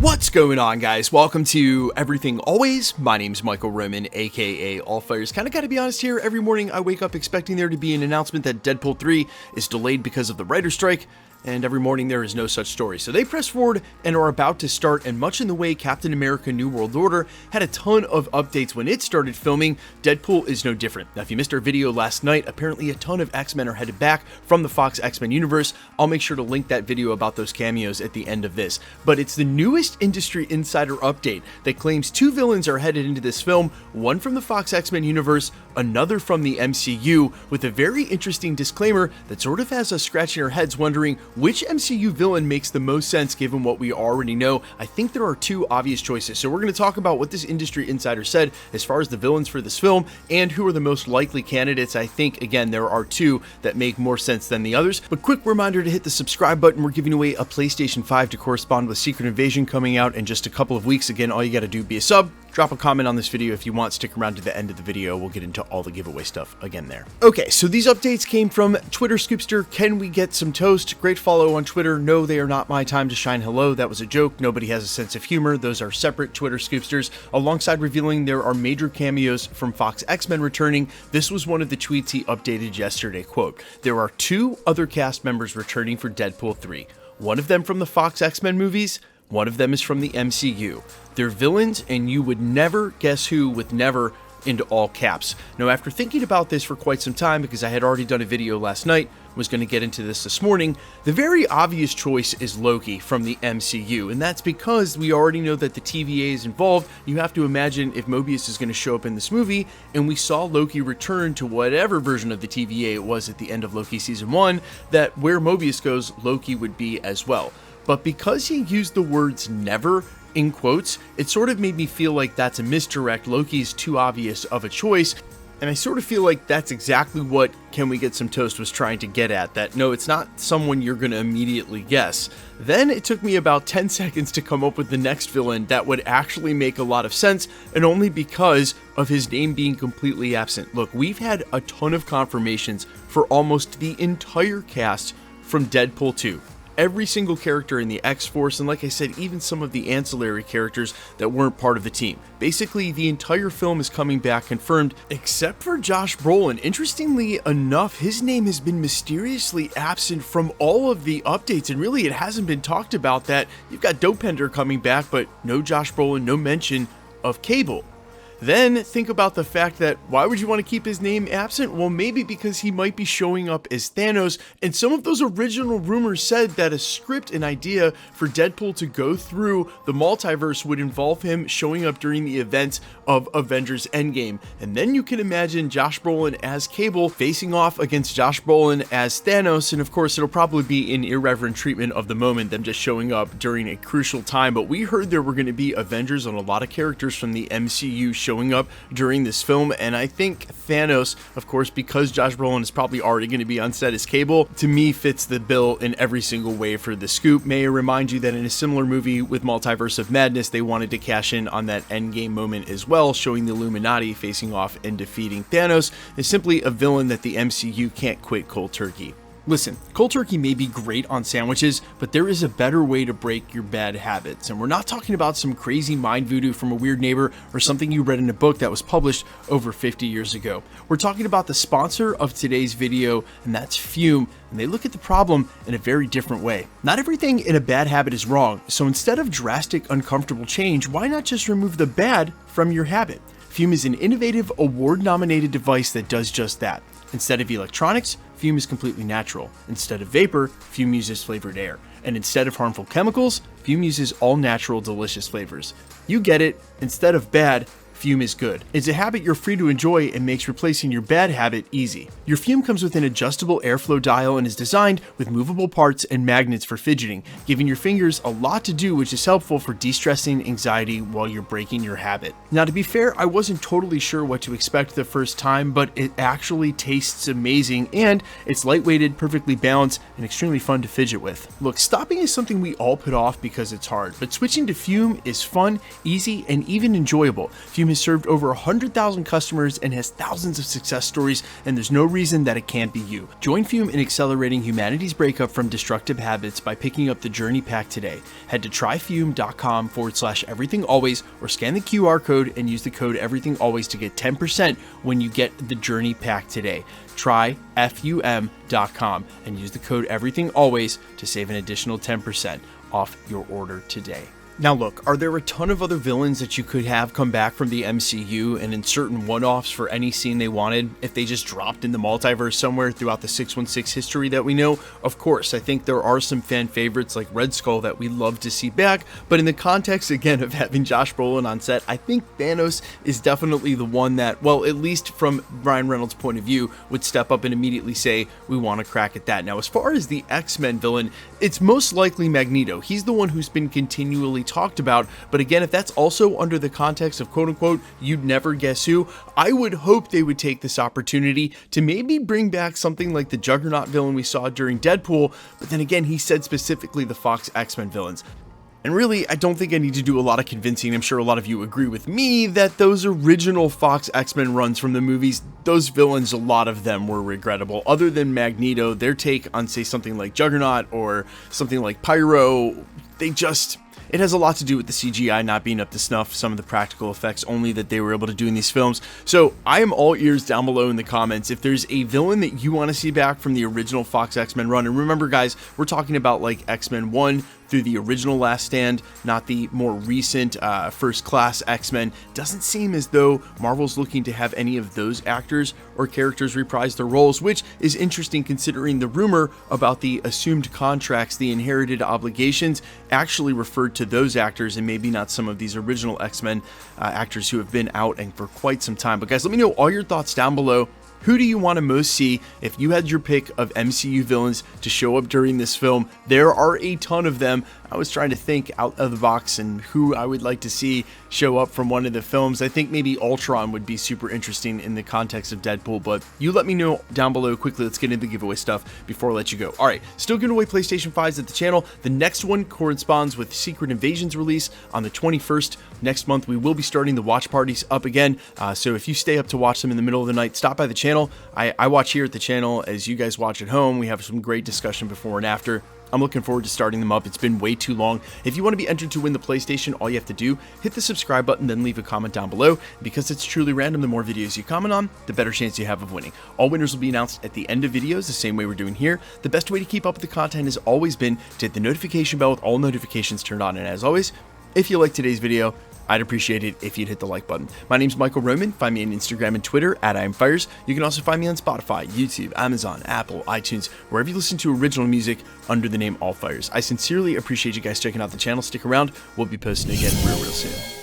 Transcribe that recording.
What's going on, guys? Welcome to Everything Always. My name's Michael Roman, aka Allfires. Kinda gotta be honest here, every morning I wake up expecting there to be an announcement that Deadpool 3 is delayed because of the writer's strike, and every morning there is no such story. So they press forward and are about to start, and much in the way Captain America New World Order had a ton of updates when it started filming, Deadpool is no different. Now if you missed our video last night, apparently a ton of X-Men are headed back from the Fox X-Men universe. I'll make sure to link that video about those cameos at the end of this. But it's the newest industry insider update that claims two villains are headed into this film, one from the Fox X-Men universe, another from the MCU, with a very interesting disclaimer that sort of has us scratching our heads wondering which MCU villain makes the most sense given what we already know. I think there are two obvious choices, so we're going to talk about what this industry insider said as far as the villains for this film and who are the most likely candidates. I think, again, there are two that make more sense than the others. But quick reminder to hit the subscribe button. We're giving away a PlayStation 5 to correspond with Secret Invasion coming out in just a couple of weeks. Again, all you got to do, be a sub, drop a comment on this video if you want, stick around to the end of the video. We'll get into all the giveaway stuff again there. Okay, so these updates came from Twitter Scoopster. Can we get some toast? Great follow on Twitter. No, they are not my time to shine. Hello, that was a joke. Nobody has a sense of humor. Those are separate Twitter Scoopsters. Alongside revealing there are major cameos from Fox X-Men returning, this was one of the tweets he updated yesterday. Quote, "There are two other cast members returning for Deadpool 3. One of them from the Fox X-Men movies, one of them is from the MCU. They're villains, and you would never guess who, with never into all caps." Now, after thinking about this for quite some time, because I had already done a video last night, was going to get into this morning, the very obvious choice is Loki from the MCU, and that's because we already know that the TVA is involved. You have to imagine if Mobius is going to show up in this movie, and we saw Loki return to whatever version of the TVA it was at the end of Loki Season 1, that where Mobius goes, Loki would be as well. But because he used the words never in quotes, it sort of made me feel like that's a misdirect. Loki's too obvious of a choice. And I sort of feel like that's exactly what Can We Get Some Toast was trying to get at, that no, it's not someone you're going to immediately guess. Then it took me about 10 seconds to come up with the next villain that would actually make a lot of sense, and only because of his name being completely absent. Look, we've had a ton of confirmations for almost the entire cast from Deadpool 2. Every single character in the X-Force, and like I said, even some of the ancillary characters that weren't part of the team. Basically, the entire film is coming back confirmed, except for Josh Brolin. Interestingly enough, his name has been mysteriously absent from all of the updates, and really it hasn't been talked about that. You've got Dopender coming back, but no Josh Brolin, no mention of Cable. Then think about the fact that why would you want to keep his name absent? Well, maybe because he might be showing up as Thanos, and some of those original rumors said that a script, an idea for Deadpool to go through the multiverse would involve him showing up during the events of Avengers Endgame. And then you can imagine Josh Brolin as Cable facing off against Josh Brolin as Thanos, and of course it'll probably be an irreverent treatment of the moment, them just showing up during a crucial time. But we heard there were going to be Avengers and a lot of characters from the MCU showing up during this film, and I think Thanos, of course, because Josh Brolin is probably already going to be on set as Cable, to me fits the bill in every single way for the scoop. May I remind you that in a similar movie with Multiverse of Madness, they wanted to cash in on that Endgame moment as well, showing the Illuminati facing off and defeating Thanos is simply a villain that the MCU can't quit cold turkey. Listen, cold turkey may be great on sandwiches, but there is a better way to break your bad habits. And we're not talking about some crazy mind voodoo from a weird neighbor or something you read in a book that was published over 50 years ago. We're talking about the sponsor of today's video, and that's Fume, and they look at the problem in a very different way. Not everything in a bad habit is wrong, so instead of drastic, uncomfortable change, why not just remove the bad from your habit? Fume is an innovative, award-nominated device that does just that. Instead of electronics, Fume is completely natural. Instead of vapor, Fume uses flavored air. And instead of harmful chemicals, Fume uses all natural, delicious flavors. You get it. Instead of bad, Fume is good. It's a habit you're free to enjoy and makes replacing your bad habit easy. Your Fume comes with an adjustable airflow dial and is designed with movable parts and magnets for fidgeting, giving your fingers a lot to do, which is helpful for de-stressing anxiety while you're breaking your habit. Now, to be fair, I wasn't totally sure what to expect the first time, but it actually tastes amazing, and it's lightweighted, perfectly balanced, and extremely fun to fidget with. Look, stopping is something we all put off because it's hard, but switching to Fume is fun, easy, and even enjoyable. Fume Fume has served over 100,000 customers and has thousands of success stories, and there's no reason that it can't be you. Join Fume in accelerating humanity's breakup from destructive habits by picking up the Journey Pack today. Head to tryfume.com/everythingalways or scan the QR code and use the code everythingalways to get 10% when you get the Journey Pack today. Try fum.com and use the code everythingalways to save an additional 10% off your order today. Now look, are there a ton of other villains that you could have come back from the MCU and in certain one-offs for any scene they wanted if they just dropped in the multiverse somewhere throughout the 616 history that we know? Of course, I think there are some fan favorites like Red Skull that we love to see back, but in the context again of having Josh Brolin on set, I think Thanos is definitely the one that, well, at least from Ryan Reynolds' point of view, would step up and immediately say, we want to crack at that. Now, as far as the X-Men villain, it's most likely Magneto. He's the one who's been continually talked about, but again, if that's also under the context of quote-unquote you'd never guess who, I would hope they would take this opportunity to maybe bring back something like the Juggernaut villain we saw during Deadpool, but then again, he said specifically the Fox X-Men villains. And really, I don't think I need to do a lot of convincing. I'm sure a lot of you agree with me that those original Fox X-Men runs from the movies, those villains, a lot of them were regrettable. Other than Magneto, their take on, say, something like Juggernaut or something like Pyro, it has a lot to do with the CGI not being up to snuff, some of the practical effects only that they were able to do in these films. So I am all ears down below in the comments if there's a villain that you want to see back from the original Fox X-Men run. And remember guys, we're talking about like X-Men 1 through the original Last Stand, not the more recent First Class X-Men. Doesn't seem as though Marvel's looking to have any of those actors or characters reprise their roles, which is interesting considering the rumor about the assumed contracts, the inherited obligations, actually referred to those actors and maybe not some of these original X-Men actors who have been out and for quite some time. But guys, let me know all your thoughts down below. Who do you want to most see if you had your pick of MCU villains to show up during this film? There are a ton of them. I was trying to think out of the box and who I would like to see show up from one of the films. I think maybe Ultron would be super interesting in the context of Deadpool, but you let me know down below quickly. Let's get into the giveaway stuff before I let you go. All right, still giving away PlayStation 5s at the channel. The next one corresponds with Secret Invasion's release on the 21st. Next month, we will be starting the watch parties up again. So if you stay up to watch them in the middle of the night, stop by the channel. I watch here at the channel as you guys watch at home. We have some great discussion before and after. I'm looking forward to starting them up. It's been way too long. If you want to be entered to win the PlayStation, all you have to do, hit the subscribe button, then leave a comment down below. Because it's truly random, the more videos you comment on, the better chance you have of winning. All winners will be announced at the end of videos, the same way we're doing here. The best way to keep up with the content has always been to hit the notification bell with all notifications turned on. And as always, if you liked today's video, I'd appreciate it if you'd hit the like button. My name's Michael Roman. Find me on Instagram and Twitter at IamFires. You can also find me on Spotify, YouTube, Amazon, Apple, iTunes, wherever you listen to original music under the name All Fires. I sincerely appreciate you guys checking out the channel. Stick around. We'll be posting again real soon.